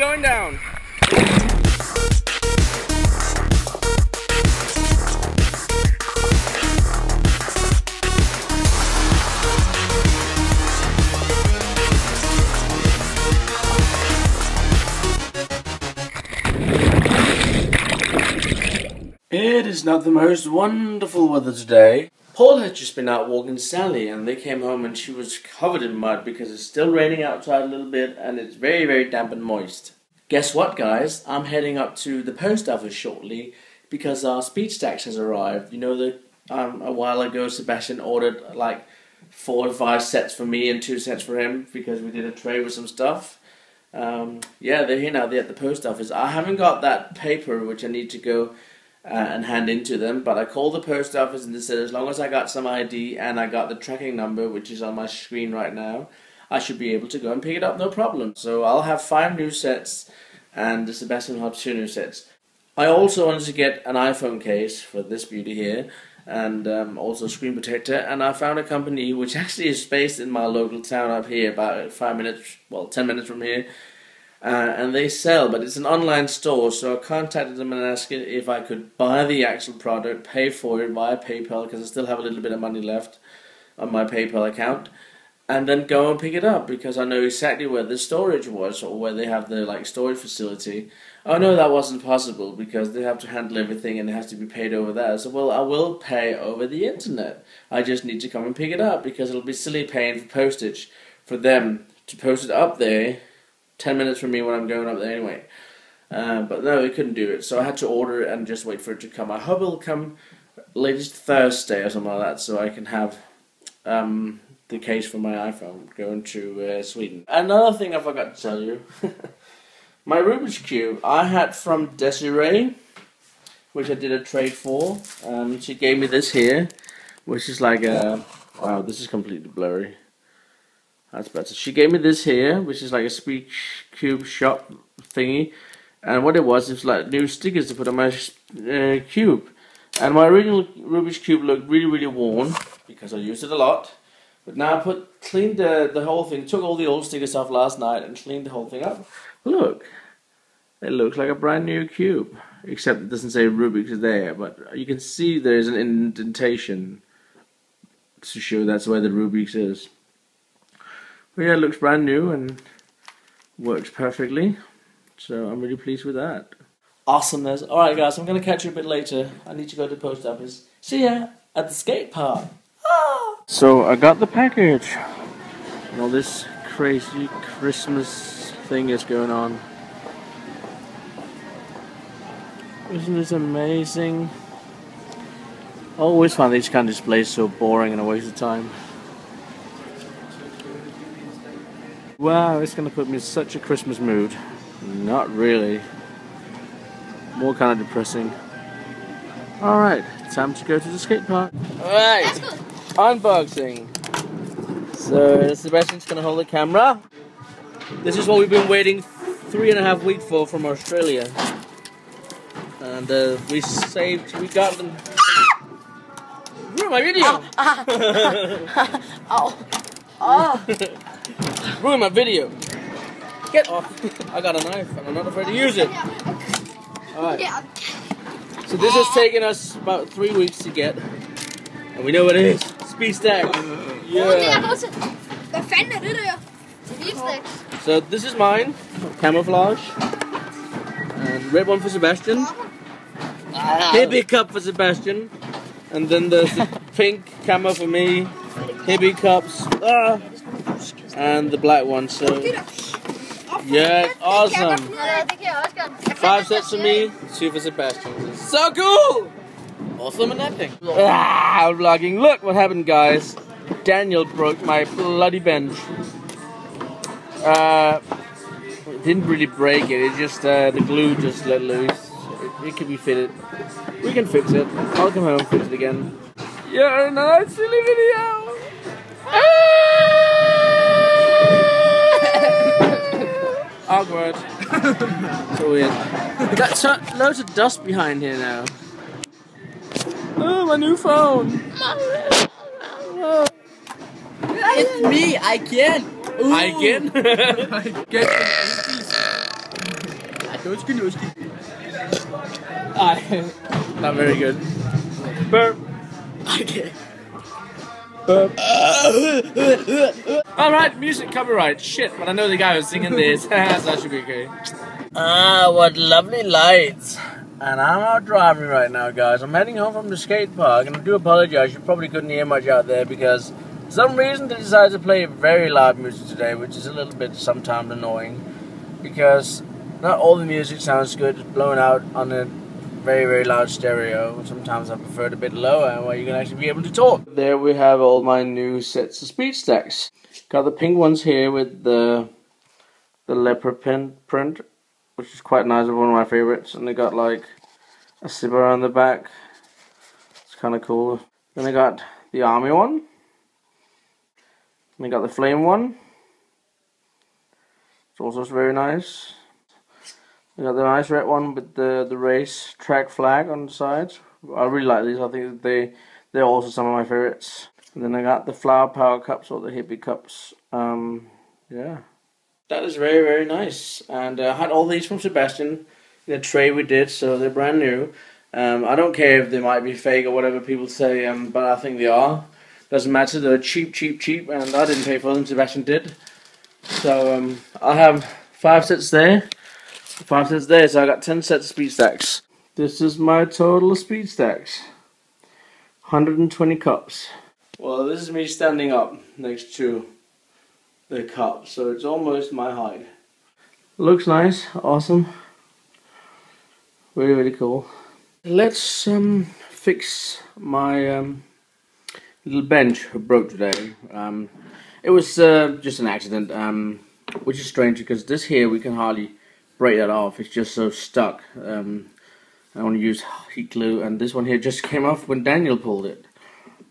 going down. It is not the most wonderful weather today. Paul had just been out walking Sally and they came home and she was covered in mud because it's still raining outside a little bit and it's very, very damp and moist. Guess what, guys? I'm heading up to the post office shortly because our Speedstacks has arrived. You know that a while ago Sebastian ordered like 4 to 5 sets for me and 2 sets for him because we did a trade with some stuff. Yeah, they're here now. They're at the post office. I haven't got that paper which I need to go and hand in to them, but I called the post office and they said as long as I got some ID and I got the tracking number which is on my screen right now, I should be able to go and pick it up, no problem. So I'll have 5 new sets and Sebastian will have 2 new sets. I also wanted to get an iPhone case for this beauty here and also a screen protector, and I found a company which actually is based in my local town up here about 5 minutes, well 10 minutes from here. And they sell, but it's an online store, so I contacted them and asked if I could buy the actual product, pay for it via PayPal, because I still have a little bit of money left on my PayPal account, and then go and pick it up, because I know exactly where the storage was, or where they have the storage facility. Oh no, that wasn't possible, because they have to handle everything and it has to be paid over there. So, well, I will pay over the internet. I just need to come and pick it up, because it'll be silly paying for postage for them to post it up there 10 minutes from me when I'm going up there anyway. But no, they couldn't do it, so I had to order it and just wait for it to come. I hope it'll come latest Thursday or something like that, so I can have the case for my iPhone going to Sweden. Another thing I forgot to tell you. My Rubik's Cube I had from Desiree, which I did a trade for. She gave me this here, which is like a... Wow, this is completely blurry. That's better. She gave me this here, which is like a speech cube shop thingy, and what it was like new stickers to put on my cube. And my original Rubik's Cube looked really, really worn because I used it a lot. But now I cleaned the whole thing, took all the old stickers off last night and cleaned the whole thing up. Look, it looks like a brand new cube, except it doesn't say Rubik's there, but you can see there's an indentation to show that's where the Rubik's is. But yeah, it looks brand new and works perfectly, so I'm really pleased with that. Awesomeness. Alright guys, I'm going to catch you a bit later. I need to go to the post office. See ya at the skate park. Ah! So I got the package, and all this crazy Christmas thing is going on. Isn't this amazing? I always find these kind of displays so boring and a waste of time. Wow, it's going to put me in such a Christmas mood. Not really. More kind of depressing. Alright, time to go to the skate park. Alright, unboxing. So, Sebastian's going to hold the camera. This is what we've been waiting 3.5 weeks for from Australia. And we got them. Ruin my video! Ow. Oh. Ruin my video. Get off. I got a knife and I'm not afraid to use it. Alright. So this has taken us about 3 weeks to get. And we know what it is. Speedstacks. Yeah. So this is mine. Camouflage. And red one for Sebastian. Hippie cup for Sebastian. And then there's the pink camo for me. Hippie cups. And the black one, so yeah, it's awesome. 5 sets for me, 2 for Sebastian. So cool! Awesome and epic. I'm vlogging. Look what happened, guys. Daniel broke my bloody bench. It didn't really break it. It just the glue just let loose. It can be fitted. We can fix it. I'll come home and fix it again. Yeah, another silly video. Awkward. So weird. Got loads of dust behind here now. Oh, my new phone. Oh. It's me, I can. I can. Not very good. Burp. Okay. Burp. Alright, music copyright. Shit, but I know the guy was singing this. So that should be okay. Ah, what lovely lights. And I'm out driving right now, guys. I'm heading home from the skate park, and I do apologize. You probably couldn't hear much out there because for some reason they decided to play very loud music today, which is a little bit sometimes annoying because not all the music sounds good. It's blown out on a very, very loud stereo. Sometimes I prefer it a bit lower where you can actually be able to talk. There we have all my new sets of Speedstacks. Got the pink ones here with the leopard print, which is quite nice, one of my favorites, and they got like a zipper on the back. It's kind of cool. Then I got the army one. Then I got the flame one. It's also very nice. I got the nice red one with the race track flag on the sides. I really like these. I think they're also some of my favorites. And then I got the flower power cups or the hippie cups. Yeah. That is very, very nice. And I had all these from Sebastian in a tray we did, so they're brand new. I don't care if they might be fake or whatever people say, but I think they are. Doesn't matter, they're cheap, cheap, cheap, and I didn't pay for them, Sebastian did. So I have 5 sets there. 5 sets there, so I got 10 sets of Speedstacks. This is my total of Speedstacks. 120 cups. Well, this is me standing up next to the cup, so it's almost my height. Looks nice, awesome, really, really cool. Let's fix my little bench I broke today. It was just an accident, which is strange because this here we can hardly break that off. It's just so stuck. I want to use heat glue, and this one here just came off when Daniel pulled it.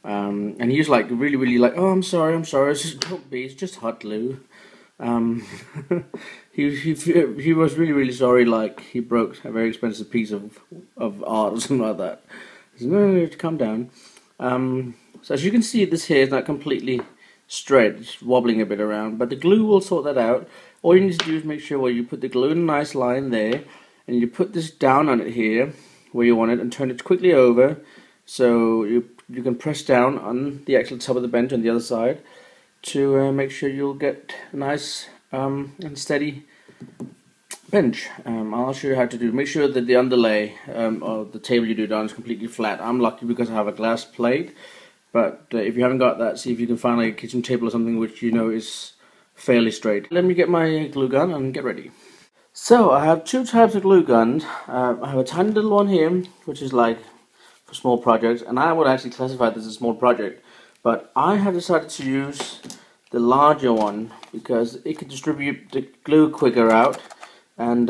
And he was like really, really like, oh, I'm sorry, it's just, don't be, it's just hot glue. He was really, really sorry, like he broke a very expensive piece of art or something like that. He said, no, calm down. So as you can see, this here is not completely straight, it's wobbling a bit around, but the glue will sort that out. All you need to do is make sure where you put the glue in a nice line there, and you put this down on it here, where you want it, and turn it quickly over, so you can press down on the actual top of the bench on the other side to make sure you'll get a nice and steady bench. I'll show you how to do. Make sure that the underlay of the table you do it on is completely flat. I'm lucky because I have a glass plate, but if you haven't got that, see if you can find like a kitchen table or something which you know is fairly straight. Let me get my glue gun and get ready. So I have 2 types of glue guns. I have a tiny little one here, which is like for small projects, and I would actually classify this as a small project, but I have decided to use the larger one because it can distribute the glue quicker out, and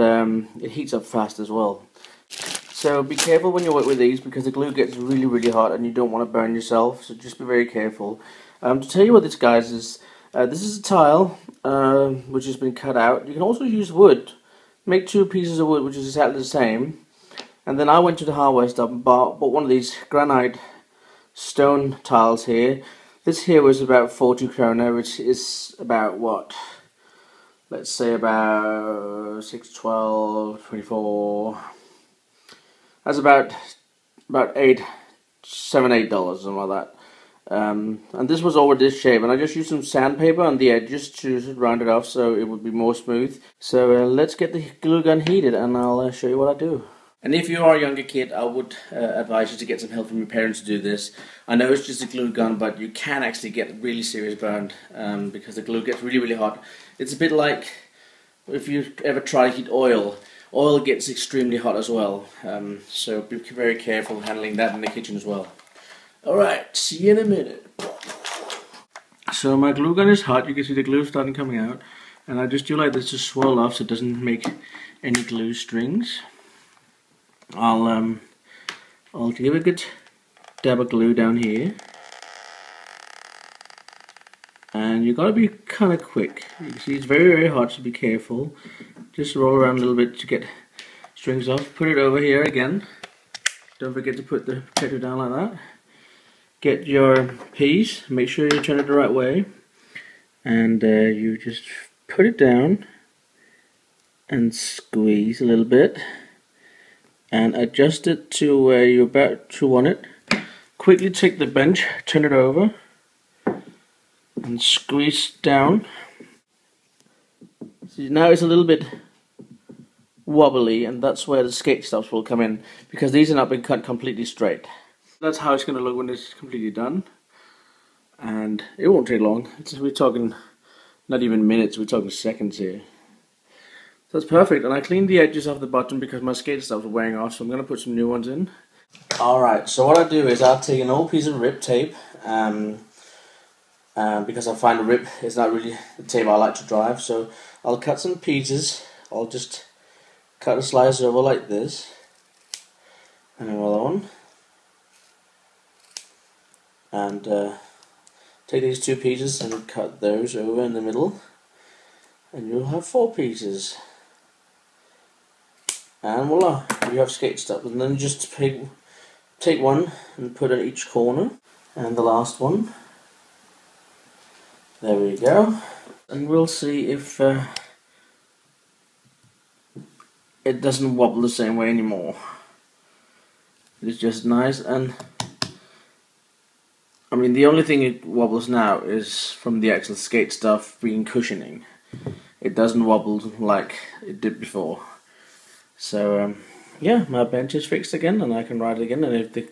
it heats up fast as well. So be careful when you work with these because the glue gets really, really hot and you don't want to burn yourself, so just be very careful. To tell you what this, guys, is this is a tile which has been cut out. You can also use wood. Make 2 pieces of wood which is exactly the same. And then I went to the hardware store and bought one of these granite stone tiles here. This here was about 40 krona, which is about what? Let's say about 6, 12, 24. That's about $8, $7, $8, something like that. And this was over this shape, and I just used some sandpaper on the edges to round it off so it would be more smooth. So let's get the glue gun heated and I'll show you what I do. And if you are a younger kid, I would advise you to get some help from your parents to do this. I know it's just a glue gun, but you can actually get really serious burned because the glue gets really, really hot. It's a bit like if you ever try to heat oil. Oil gets extremely hot as well, so be very careful handling that in the kitchen as well. Alright, see you in a minute. So my glue gun is hot, you can see the glue starting coming out, and I just do like this to swirl off so it doesn't make any glue strings. I'll give a good dab of glue down here, and you gotta be kind of quick. You can see it's very, very hot, so be careful. Just roll around a little bit to get strings off. Put it over here again. Don't forget to put the potato down like that. Get your piece, make sure you turn it the right way, and you just put it down and squeeze a little bit and adjust it to where you're about to want it. Quickly take the bench, turn it over and squeeze down. See, now it's a little bit wobbly, and that's where the skate stops will come in, because these have not been cut completely straight. That's how it's going to look when it's completely done, and it won't take long. We're talking not even minutes, we're talking seconds here. So it's perfect, and I cleaned the edges of the bottom because my skate stops were wearing off, so I'm going to put some new ones in. Alright, so what I do is I'll take an old piece of rip tape, because I find the rip is not really the tape I like to drive, so I'll cut some pieces. I'll just cut a slice over like this, and another one, and take these two pieces and cut those over in the middle, and you'll have 4 pieces, and voila, you have skate stop. And then just take one and put in each corner, and the last one. There we go, and we'll see if it doesn't wobble the same way anymore. It's just nice, and I mean the only thing it wobbles now is from the actual skate stuff being cushioning. It doesn't wobble like it did before. So yeah, my bench is fixed again, and I can ride it again. And if the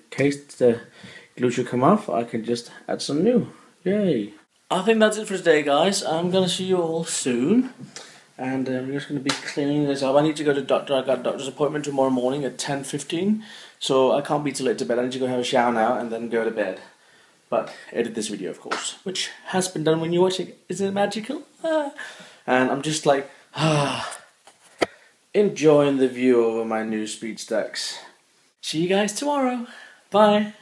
glue should come off, I can just add some new. Yay! I think that's it for today, guys. I'm gonna see you all soon, and we're just gonna be cleaning this up. I need to go to the doctor. I got a doctor's appointment tomorrow morning at 10:15, so I can't be too late to bed. I need to go have a shower now and then go to bed. But edit this video, of course, which has been done when you're watching. Isn't it magical? And I'm just like enjoying the view over my new Speedstacks. See you guys tomorrow. Bye.